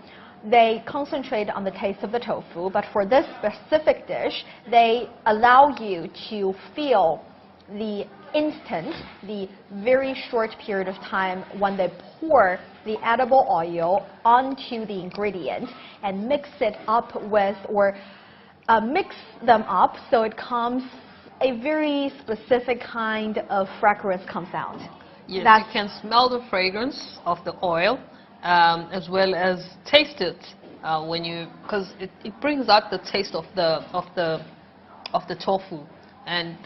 they concentrate on the taste of the tofu, but for this specific dish, they allow you to feel the instant, the very short period of time when they pour the edible oil onto the ingredients and mix it up with, or mix them up so it comes a very specific kind of fragrance comes out. Yes, you can smell the fragrance of the oil as well as taste it when you, because it brings out the taste of the tofu, and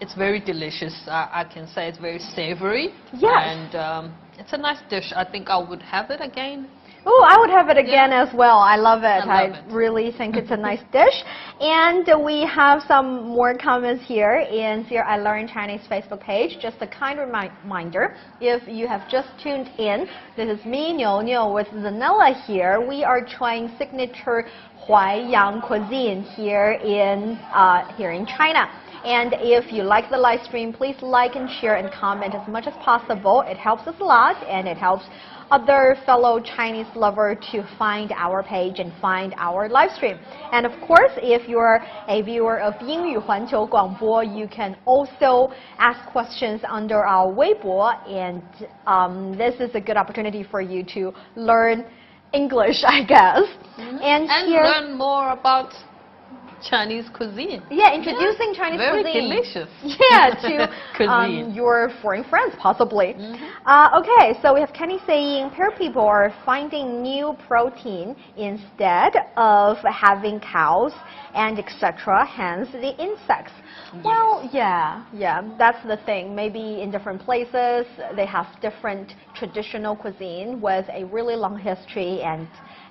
it's very delicious. I can say it's very savory. Yes. And it's a nice dish. I think I would have it again. Oh, I would have it again as well. I love it. I really think it's a nice dish. And we have some more comments here in Here I Learn Chinese Facebook page. Just a kind reminder, if you have just tuned in, this is me, Niuniu, with Zanella here. We are trying signature Huaiyang cuisine here in China. And if you like the live stream, please like and share and comment as much as possible. It helps us a lot, and it helps other fellow Chinese lovers to find our page and find our live stream. And of course, if you're a viewer of 英语环球广播, you can also ask questions under our Weibo, and this is a good opportunity for you to learn English, I guess. And here, learn more about Chinese cuisine. Yeah, introducing Chinese very cuisine. Very delicious. Yeah, to your foreign friends, possibly. Okay, so we have Kenny saying, pair people are finding new protein instead of having cows and etc. Hence the insects. Yes. Well, yeah, that's the thing. Maybe in different places they have different traditional cuisine with a really long history and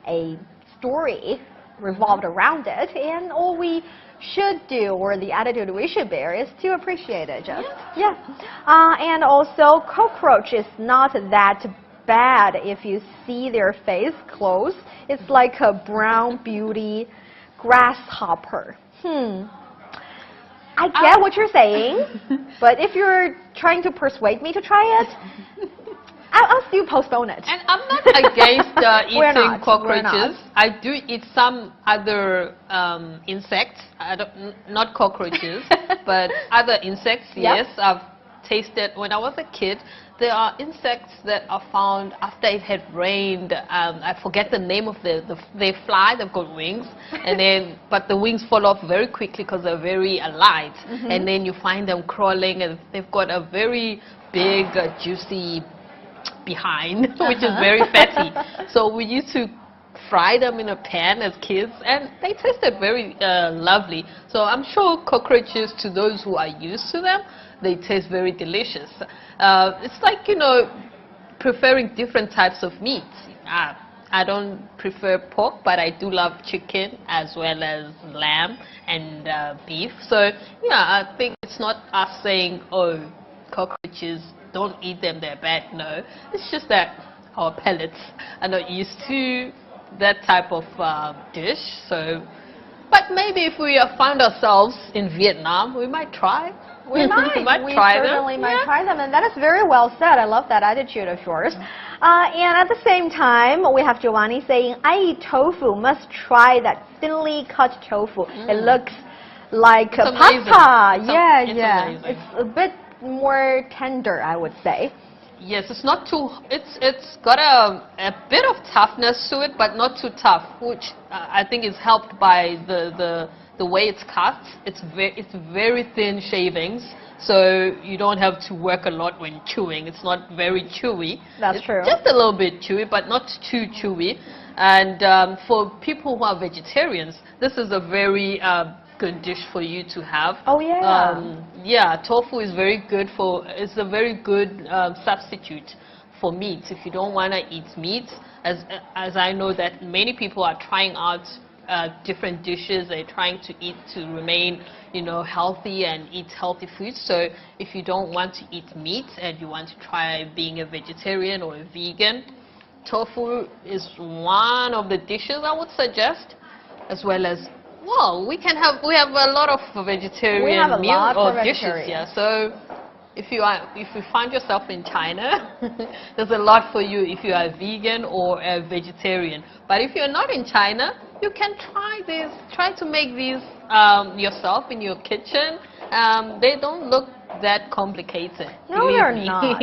a story revolved around it, and all we should do, or the attitude we should bear, is to appreciate it. And also, cockroach is not that bad if you see their face close. It's like a brown beauty grasshopper. I get what you're saying, but if you're trying to persuade me to try it, I'll still postpone it. And I'm not against eating cockroaches. I do eat some other insects, not cockroaches, but other insects. Yes, I've tasted. When I was a kid, there are insects that are found after it had rained. I forget the name of they fly. They've got wings, and then but the wings fall off very quickly because they're very light. And then you find them crawling, and they've got a very big, juicy behind, which is very fatty. So we used to fry them in a pan as kids, and they tasted very lovely. So I'm sure cockroaches, to those who are used to them, they taste very delicious. It's like, you know, preferring different types of meat. I don't prefer pork, but I do love chicken as well as lamb and beef. So yeah, I think it's not us saying, oh, cockroaches, don't eat them, they're bad. No, it's just that our palates are not used to that type of dish. So, but maybe if we found ourselves in Vietnam, we might try. We certainly might try them, and that is very well said. I love that attitude of yours. And at the same time, we have Giovanni saying, I eat tofu, must try that thinly cut tofu. It looks like a pasta. It's a bit more tender, I would say. Yes, it's not too. It's got a bit of toughness to it, but not too tough, which I think is helped by the way it's cut. It's very thin shavings, so you don't have to work a lot when chewing. It's not very chewy. That's true. Just a little bit chewy, but not too chewy. And for people who are vegetarians, this is a very good dish for you to have. Oh yeah. Yeah, tofu is very good it's a very good substitute for meat. If you don't want to eat meat, as I know that many people are trying out different dishes, they're trying to eat to remain, you know, healthy and eat healthy foods. So if you don't want to eat meat and you want to try being a vegetarian or a vegan, tofu is one of the dishes I would suggest, as well as, well, we have a lot of vegetarian meals or dishes. Yeah, so if you find yourself in China, there's a lot for you if you are a vegan or a vegetarian. But if you're not in China, you can try to make these yourself in your kitchen. They don't look that complicated. No, believe they're me. not.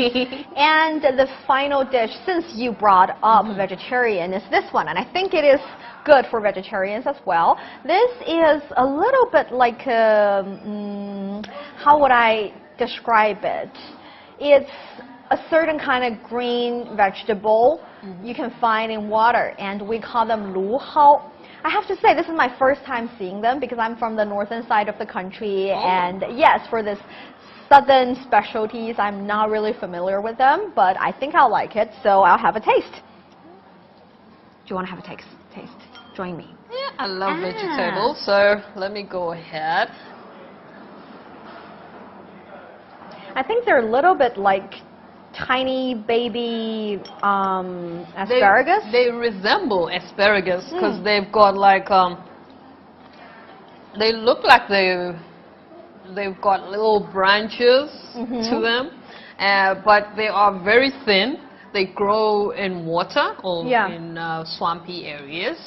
And the final dish, since you brought up vegetarian, is this one. And I think it is good for vegetarians as well. This is a little bit like, how would I describe it? It's a certain kind of green vegetable you can find in water, and we call them lu hao. I have to say, this is my first time seeing them because I'm from the northern side of the country, and yes, for this southern specialties, I'm not really familiar with them, but I think I'll like it, so I'll have a taste. Do you want to have a taste? Join me. Yeah, I love vegetables, so let me go ahead. I think they're a little bit like tiny baby asparagus. They resemble asparagus because they've got like they look like they've got little branches to them, but they are very thin. They grow in water or in swampy areas.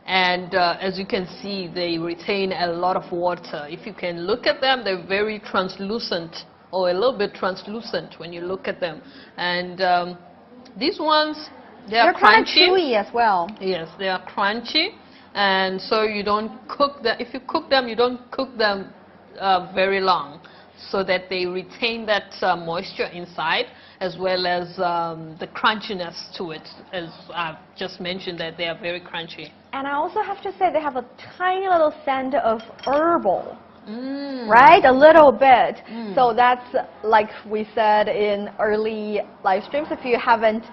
And as you can see, they retain a lot of water. If you can look at them, they're very translucent, or a little bit translucent when you look at them. And these ones, they're crunchy. Kind of chewy as well. Yes, they are crunchy. And so you don't cook them. If you cook them, you don't cook them very long, so that they retain that moisture inside, as well as the crunchiness to it, as I've just mentioned, that they are very crunchy. And I also have to say they have a tiny little scent of herbal, right? A little bit. So that's like we said in early live streams. If you haven't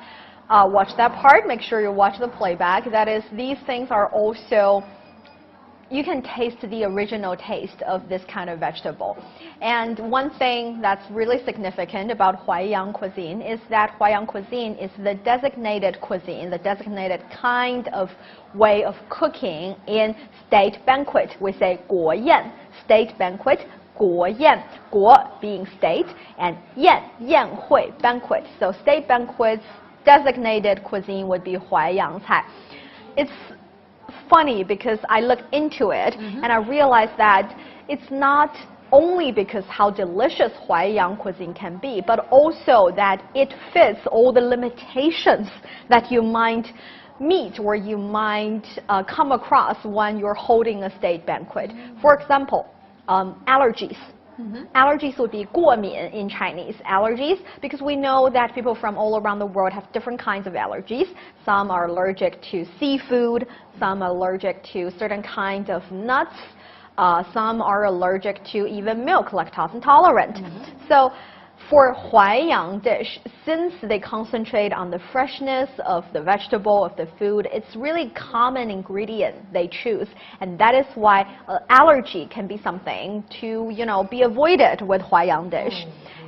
watched that part, make sure you watch the playback. That is, these things are also, you can taste the original taste of this kind of vegetable. And one thing that's really significant about Huaiyang cuisine is that Huaiyang cuisine is the designated cuisine, the designated kind of way of cooking in state banquet. We say 国宴, state banquet, 国宴, 国 being state, and 宴, 宴会, banquet. So state banquets, designated cuisine would be Huaiyang cai. It's funny because I looked into it and I realized that it's not only because how delicious Huaiyang cuisine can be, but also that it fits all the limitations that you might meet or you might come across when you're holding a state banquet. For example, allergies. Allergies would be 过敏 in Chinese, allergies, because we know that people from all around the world have different kinds of allergies. Some are allergic to seafood, some are allergic to certain kinds of nuts, some are allergic to even milk, lactose intolerant. So for Huaiyang dish, since they concentrate on the freshness of the vegetable, of the food, it's really common ingredient they choose. And that is why allergy can be something to, be avoided with Huaiyang dish.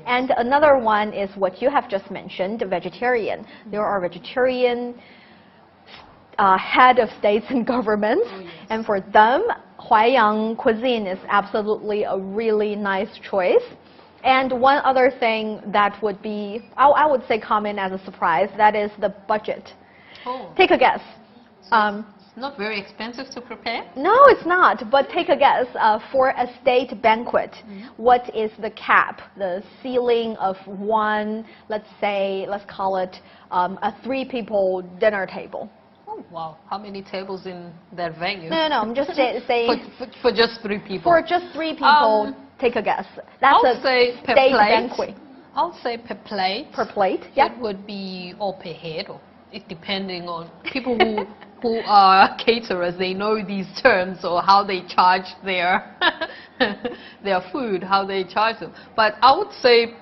And another one is what you have just mentioned, vegetarian. There are vegetarian head of states and governments. And for them, Huaiyang cuisine is absolutely a really nice choice. And one other thing that would be, I would say, common as a surprise, that is the budget. Take a guess. So it's not very expensive to prepare? No, it's not. But take a guess. For a state banquet, what is the cap, the ceiling of one, let's call it a 3-people dinner table? Oh, wow. How many tables in that venue? No, I'm just saying. For just 3 people? For just 3 people. Take a guess. That's I'll say per state plate. banquet. I'll say per plate. Per plate, yeah. It would be, or per head, or it's depending on people who are caterers. They know these terms or how they charge their their food, how they charge them. But I would say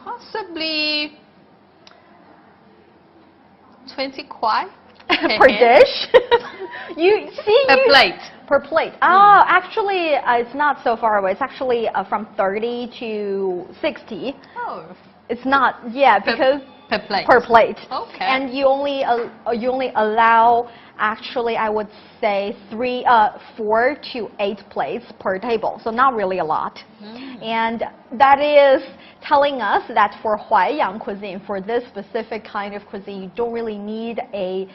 possibly 20 kwai per dish. You see, per plate. Per plate. Oh, actually, it's not so far away. It's actually from 30 to 60. Oh. It's not, because per plate. Per plate. Okay. And you only allow, actually, I would say 4 to 8 plates per table. So not really a lot. And that is telling us that for Huaiyang cuisine, for this specific kind of cuisine, you don't really need a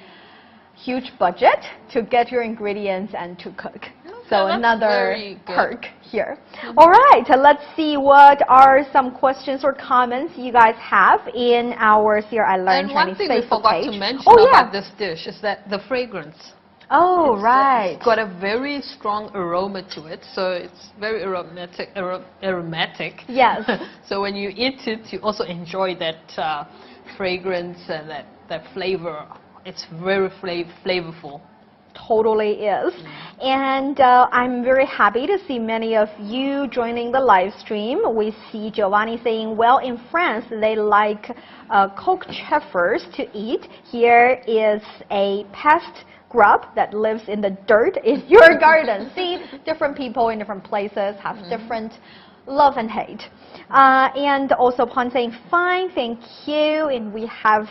huge budget to get your ingredients and to cook. So that's another very good. perk here. All right, let's see what are some questions or comments you guys have in our Here I Learn And Chinese one thing Facebook we forgot page. to mention Oh, about yeah. this dish is that the fragrance. Oh, right. It's got a very strong aroma to it, so it's very aromatic. Yes. So when you eat it, you also enjoy that fragrance and that flavor. It's very flavorful. Totally is. And I'm very happy to see many of you joining the live stream. We see Giovanni saying, well, in France, they like cockcheffers to eat. Here is a pest grub that lives in the dirt in your garden. See, different people in different places have different love and hate. And also Pon saying, fine, thank you. And we have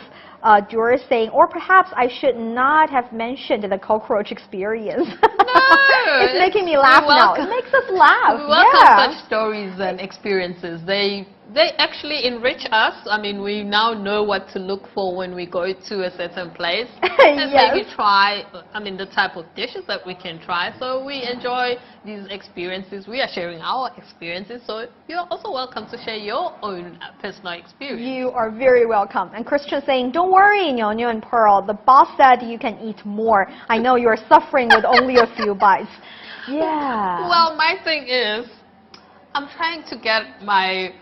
Doris saying, or perhaps I should not have mentioned the cockroach experience. No, it's making me laugh now. It makes us laugh. We welcome such stories and experiences. They actually enrich us. I mean, we now know what to look for when we go to a certain place and maybe try, I mean, the type of dishes that we can try. So we enjoy these experiences. We are sharing our experiences. So you're also welcome to share your own personal experience. You are very welcome. And Christian saying, don't worry, Niuniu and Pearl. The boss said you can eat more. I know you're suffering with only a few bites. Yeah. Well, my thing is, I'm trying to get my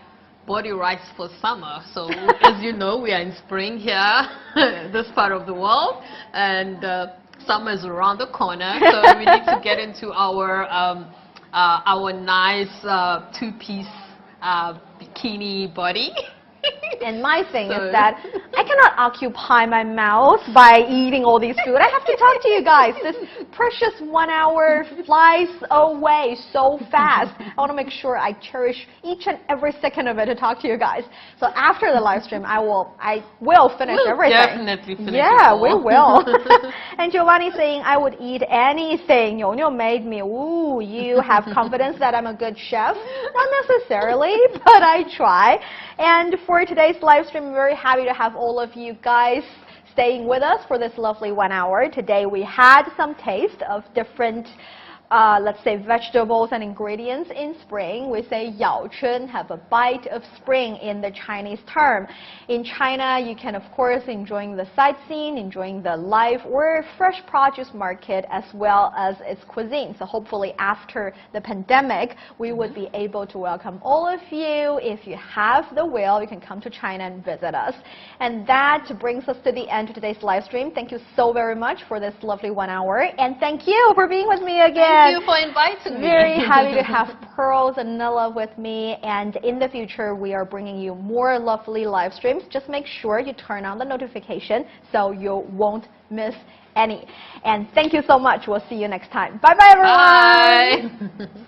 body right for summer. So as you know, we are in spring here, this part of the world, and summer is around the corner. So we need to get into our nice two-piece bikini body. And my thing is that I cannot occupy my mouth by eating all these food. I have to talk to you guys. This precious 1 hour flies away so fast. I want to make sure I cherish each and every second of it to talk to you guys. So after the live stream, I will finish everything. Definitely finish Yeah, it all. we will. And Giovanni saying, I would eat anything. Niuniu made me. Ooh, you have confidence that I'm a good chef? Not necessarily, but I try. And for today's live stream, I'm very happy to have all of you guys staying with us for this lovely 1 hour. Today we had some taste of different let's say vegetables and ingredients in spring. We say Yao Chun, have a bite of spring in the Chinese term. In China, you can of course enjoying the sightseeing, enjoying the live or fresh produce market as well as its cuisine. So hopefully after the pandemic, we would be able to welcome all of you. If you have the will, you can come to China and visit us. And that brings us to the end of today's live stream. Thank you so very much for this lovely 1 hour. And thank you for being with me again. Thank you for inviting me. Very happy to have Pearls and Nilla with me. And in the future, we are bringing you more lovely live streams. Just make sure you turn on the notification so you won't miss any. And thank you so much. We'll see you next time. Bye-bye, everyone. Bye.